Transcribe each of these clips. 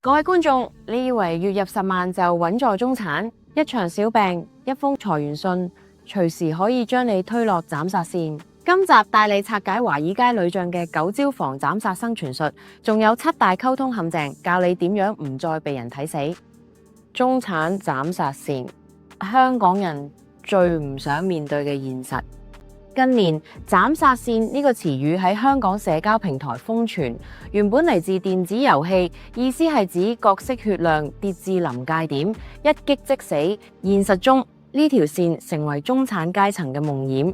各位觀眾，你以為月入10萬就穩坐中產？一場小病，一封裁員信，隨時可以將你推落斬殺線。今集帶你拆解華爾街女將嘅9招防斬殺生存術，仲有7大溝通陷阱，教你點樣唔再被人睇死。中產斬殺線，香港人最唔想面對嘅現實。近年斬殺線呢個詞語喺香港社交平台瘋傳，原本嚟自電子遊戲，意思係指角色血量跌至臨界點，一擊即死。現實中呢條線成為中產階層嘅夢魘，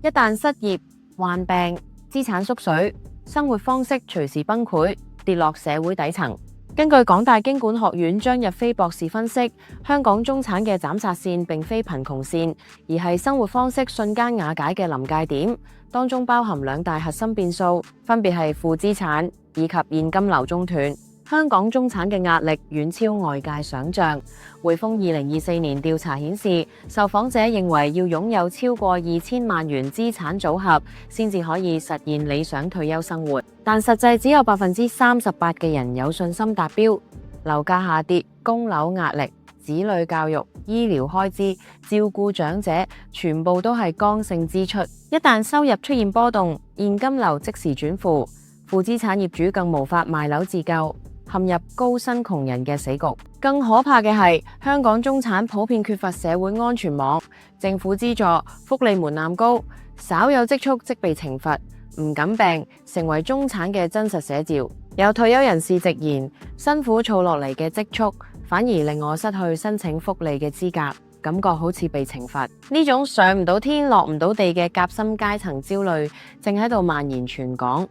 一旦失業、患病、資產縮水，生活方式隨時崩潰，跌落社會底層。根據港大經管學院張日飛博士分析，香港中產嘅斬殺線並非貧窮線，而係生活方式瞬間瓦解嘅臨界點，當中包含2大核心變數，分別係負資產以及現金流中斷。香港中產嘅壓力遠超外界想象。匯豐2024年調查顯示，受訪者認為要擁有超過2000萬元資產組合，先至可以實現理想退休生活。但實際只有38%嘅人有信心達標。樓價下跌、供樓壓力、子女教育、醫療開支、照顧長者，全部都係剛性支出。一旦收入出現波動，現金流即時轉負，負資產業主更無法賣樓自救，陷入高薪窮人嘅死局。更可怕嘅係，香港中產普遍缺乏社會安全網，政府資助、福利門檻高，稍有積蓄即被懲罰，唔敢病成為中產嘅真實寫照。有退休人士直言，辛苦儲落嚟嘅積蓄反而令我失去申請福利嘅資格，感覺好似被懲罰。呢種上唔到天落唔到地嘅夾心階層焦慮正喺度蔓延全港。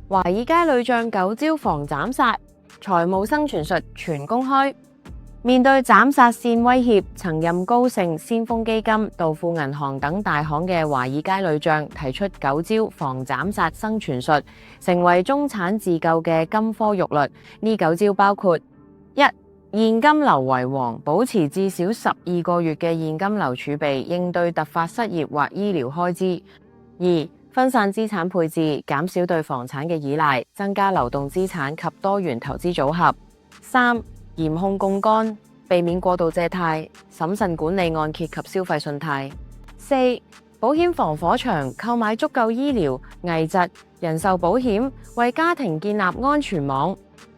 華爾街女將9招防斬殺，財務生存術全公開。面對斬殺線威脅，曾任高盛、先鋒基金、道富銀行等大行嘅華爾街女將提出9招防斬殺生存術，成為中產自救嘅金科玉律。呢9招包括： 1. 現金流為王，保持至少12個月嘅現金流儲備，應對突發失業或醫療開支。 2. 分散資產配置，減少對房產嘅依賴，增加流動資產及多元投資組合。 3. 嚴控槓桿，避免過度借貸，審慎管理按揭及消費信貸。 4. 保險防火牆，購買足夠醫療、危疾、人壽保險，為家庭建立安全網。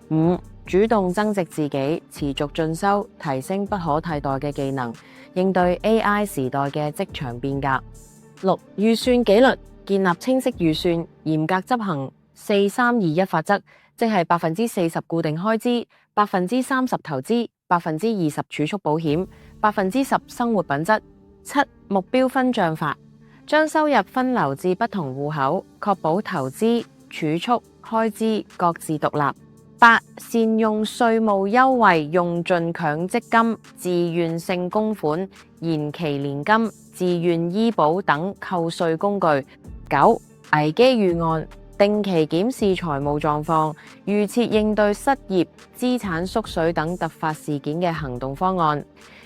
5. 主動增值自己，持續進修，提升不可替代嘅技能，應對 AI 時代嘅職場變革。 6. 預算紀律，建立清晰預算，嚴格執行4-3-2-1法則，即係40%固定開支、30%投資、20%儲蓄保險、10%生活品質。 7. 目標分賬法，將收入分流至不同戶口，確保投資、儲蓄、開支各自獨立。 8. 善用稅務優惠，用盡強積金、自願性供款、延期年金、自願醫保等扣稅工具。 9. 危機預案，定期檢視財務狀況，預設應對失業、資產縮水等突發事件嘅行動方案。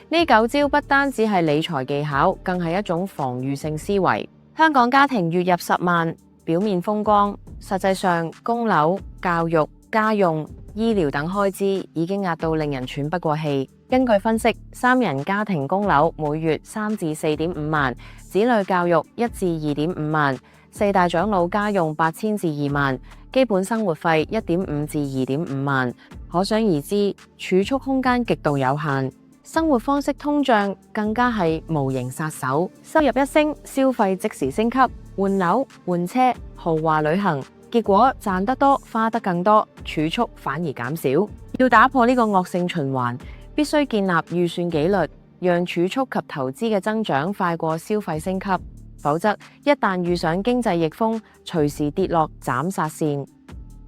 呢9招不單止係理財技巧，更係一種防禦性思維。香港家庭月入10萬，表面風光，實際上供樓、教育、家用、醫療等開支已經壓到令人喘不過氣。根據分析，3人家庭供樓每月3至4.5萬，子女教育1至2.5萬，4大長老家用8000至2萬，基本生活費1.5至2.5萬。可想而知，儲蓄空間極度有限，生活方式通脹更加係無形殺手。收入一升，消費即時升級，換樓、換車、豪華旅行，結果賺得多，花得更多，儲蓄反而減少。要打破呢個惡性循環，必須建立預算紀律，讓儲蓄及投資嘅增長快過消費升級，否則一旦遇上經濟逆風，隨時跌落斬殺線。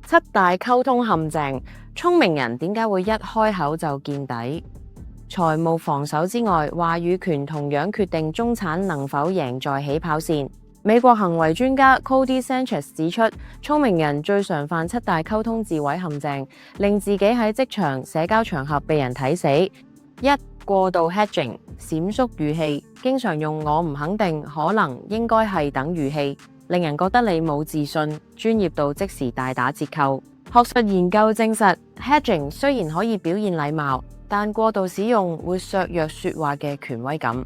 7大溝通陷阱，聰明人點解會一開口就見底？財務防守之外，話語權同樣決定中產能否贏在起跑線。美國行為專家 Cody Sanchez 指出，聰明人最常犯7大溝通自毀陷阱，令自己喺職場、社交場合被人睇死。1. 過度 hedging， 閃縮語氣，經常用我唔肯定、可能、應該係等語氣。令人覺得你冇自信，專業度即時大打折扣。學術研究證實 hedging 雖然可以表現禮貌，但過度使用會削弱說話嘅權威感。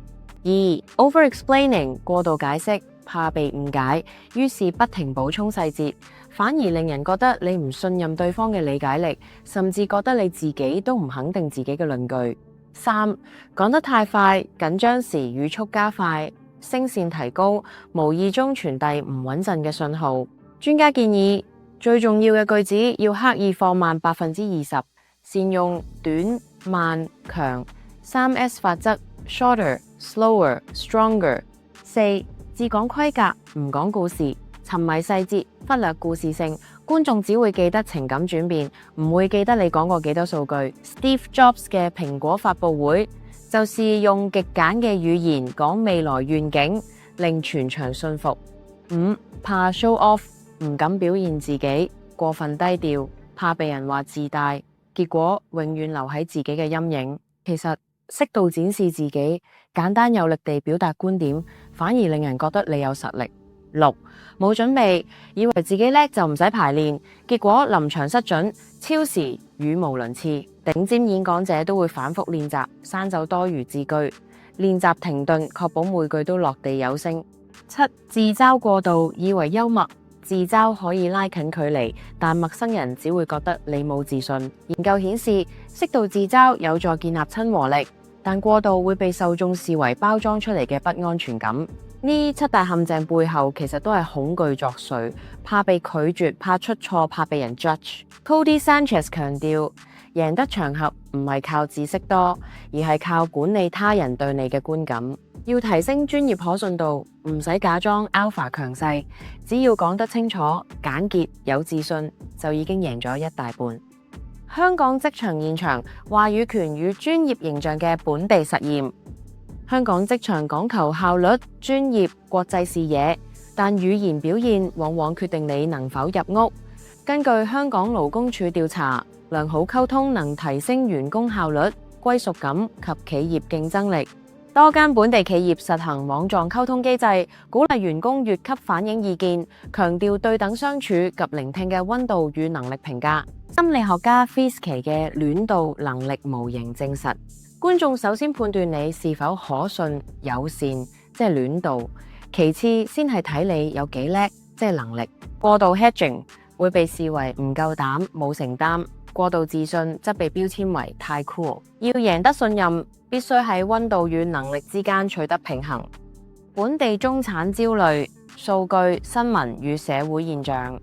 二 over-explaining 過度解釋，怕被誤解，於是不停補充細節，反而令人覺得你唔信任對方嘅理解力，甚至覺得你自己都唔肯定自己嘅論據。三講得太快，緊張時語速加快，聲線提高，無意中傳遞唔穩陣嘅信號。專家建議，最重要嘅句子要刻意放慢20%，善用短、慢、強。3S 法則 ：shorter、slower、stronger。4只講規格，唔講故事，沉迷細節，忽略故事性，觀眾只會記得情感轉變，唔會記得你講過幾多數據。Steve Jobs 嘅蘋果發佈會就是用極簡嘅語言講未來願景，令全場信服。5怕 show off，唔敢表現自己，過分低調，怕被人話自大，結果永遠留喺自己嘅陰影。其實適度展示自己，簡單有力地表達觀點，反而令人覺得你有實力。6冇準備，以為自己叻就唔使排練，結果臨場失準，超時，語無倫次。頂尖演講者都會反覆練習，刪走多餘字句，練習停頓，確保每句都落地有聲。7自嘲過度，以為幽默自嘲可以拉近距離，但陌生人只會覺得你冇自信。研究顯示，適度自嘲有助建立親和力，但過度會被受眾視為包裝出嚟嘅不安全感。呢7大陷阱背後其實都係恐懼作祟，怕被拒絕，怕出錯，怕被人 judge。Cody Sanchez 強調，贏得場合唔係靠知識多，而係靠管理他人對你嘅觀感。要提升專業可信度，唔使假裝 alpha 強勢，只要講得清楚、簡潔、有自信，就已經贏咗一大半。香港職場現場話語權與專業形象嘅本地實驗。香港職場講求效率、專業、國際視野，但語言表現往往決定你能否入屋。根據香港勞工處調查，良好溝通能提升員工效率、歸屬感及企業競爭力。多間本地企業實行網狀溝通機制，鼓勵員工越級反映意見，強調對等相處及聆聽嘅溫度與能力評價。心理學家 Fiske 嘅戀度能力模型證實，觀眾首先判斷你是否可信、友善，即係戀度；其次先係睇你有幾叻，即係能力。過度 hedging 會被視為唔夠膽、冇承擔；過度自信則被標籤為太 cool。要贏得信任，必須喺溫度與能力之間取得平衡。本地中產焦慮、數據、新聞與社會現象。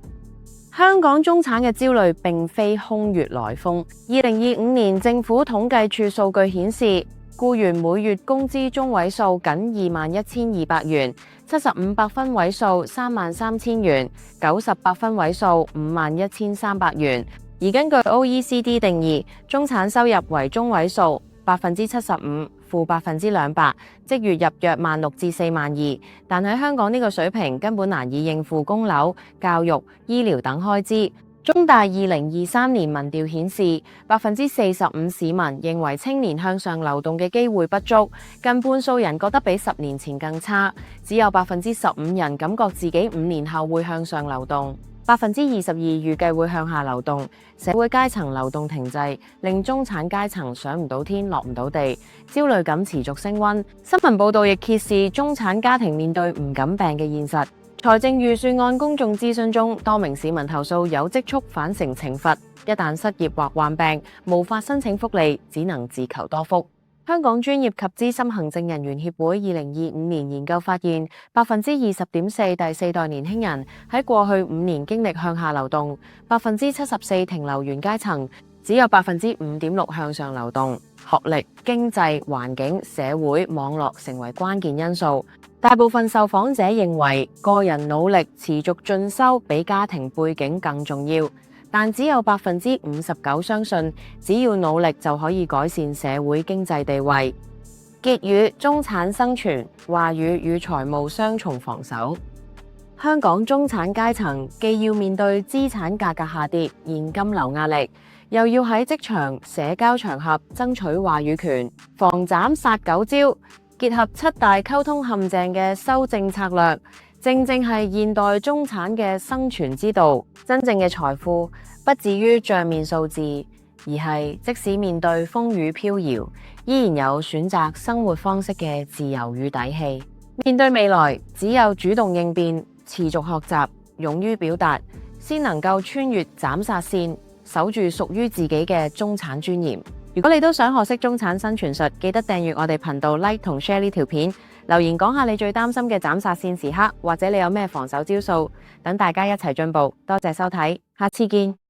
香港中產嘅焦慮並非空穴來風。2025年政府統計處數據顯示，僱員每月工資中位數僅21,200元，75百分位數33,000元，90百分位數51,300元。而根據 OECD 定義，中產收入為中位數75%，負200%，即月入約16,000至42,000。但喺香港呢個水平根本難以應付供樓、教育、醫療等開支。中大2023年民調顯示，45%市民認為青年向上流動嘅機會不足，近半數人覺得比10年前更差，只有15%人感覺自己5年後會向上流動。22%預計會向下流動，社會階層流動停滯，令中產階層上唔到天落唔到地，焦慮感持續升溫。新聞報道亦揭示中產家庭面對唔敢病嘅現實。財政預算案公眾諮詢中，多名市民投訴有積蓄反成懲罰，一旦失業或患病，無法申請福利，只能自求多福。香港專業及資深行政人員協會2025年研究發現，20.4%第四代年輕人喺過去5年經歷向下流動，74%停留原階層，只有5.6%向上流動。學歷、經濟、環境、社會、網絡成為關鍵因素。大部分受訪者認為，個人努力持續進修比家庭背景更重要。但只有59%相信，只要努力就可以改善社會經濟地位。結語：中產生存，話語與財務雙重防守。香港中產階層既要面對資產價格下跌、現金流壓力，又要喺職場、社交場合爭取話語權，防斬殺狗招。結合7大溝通陷阱嘅修正策略，正正係現代中產嘅生存之道。真正嘅財富不止於賬面數字，而係即使面對風雨飄搖，依然有選擇生活方式嘅自由與底氣。面對未來，只有主動應變、持續學習、勇於表達，先能夠穿越斬殺線，守住屬於自己嘅中產尊嚴。如果你都想學識中產生存術，記得訂閱我哋頻道 Like 同 Share 呢條片，留言講下你最擔心嘅斬殺線時刻，或者你有咩防守招數，等大家一齊進步。多謝收睇，下次見。